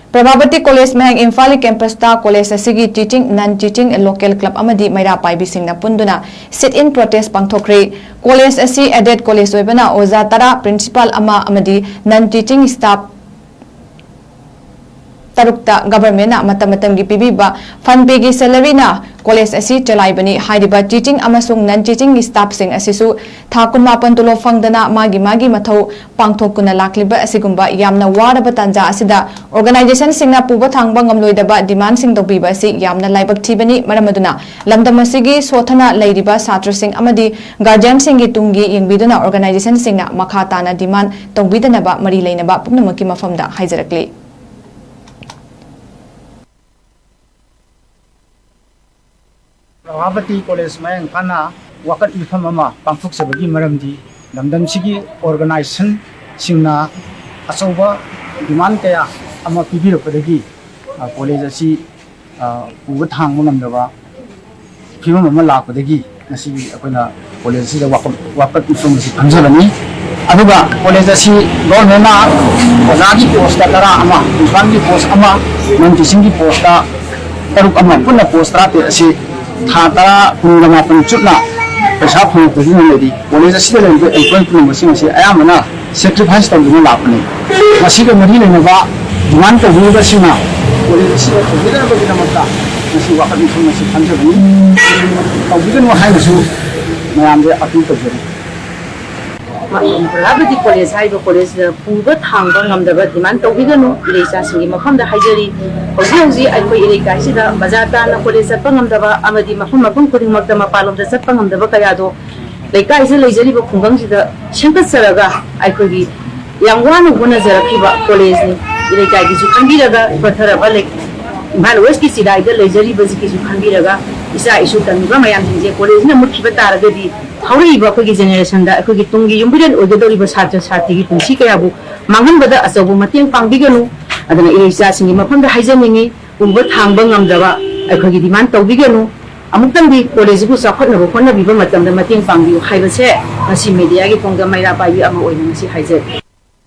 Prabhavati College Mahang Imphal campus ta college asigi teaching non-teaching local club amadi maira paibising na punduna sit-in protest pangthokri college asi added college oibana oza tara principal ama amadi non-teaching staff tarukta government na matamatam gi pibiba fund pegi salary na college asi chalaibani haidiba teaching amasung non-teaching staff sing asisu thakun mapan tulo fangdana magi mathau pangthokuna lakliba asigumba yamna waraba tanja asida organization singna puba thangba ngamloidaba demand sing dobiba asi yamna laibak thibani maramaduna lamdam asigi sothana leiriba satra sing amadi guardian sing gi tungi yengbiduna organization singna makha tana demand tongbidanaba mari leinaba puknamaki mafamda haijarakli Prabhavati College Mahang Kana wakat ifam ama pangthok sabagi maramdi lamdam sigi organization singna asoba demand kaya ama pibirapadagi college asi uba thangma ngamdaba phimam ama lakpadagi ngasi akoina college sida wakat ifam si thamjalani aduga college asi government na ozagi post tara ama ifam gi post ama non teaching gi post ta taruk ama punna post rate asi Thata punggama pencutna pesawat pengikuti menjadi boleh jadi lebih ekor pun masing-masing ayam mana sacrifice tahu dengan lapne masih kemudian ini pak dengan terbunuh bersama boleh jadi kita apa kita mata masih waktu itu masih panjang ini tahu bukan wahai musuh mengambil api terjadi Prabhavati College haiba college puba thangba ngamdaba demand tawbiganu irecha singi mafamda haijari hoji aikoi irekai sida bazata na college chappa ngamdaba amadi mafam khudingmakta mapalomda chappa ngamdaba kayado leikai se leijari ba khungam sida shankat saraga aikoi yangwana guna jarakhiba college ni irekai gi khambiraga patharaba lek Imphal West ki sidai da leijari ba ki khambiraga isa isu tamiba mayam je college na mukhiba taragadi Hauriba ko gi generation da ko gi tungi yumbiren ogadori ba satja sati gi tunsi kayabu mangan bada asabu mateng pangbiganu adana irisa singi mafamda haijaningi umba thangba ngamdaba ko gi demand tawbiganu amuktan bi college bu sakhot na khonna biba matamda mateng pangbiu haibase asi media gi tongga maira bai ama oina si haije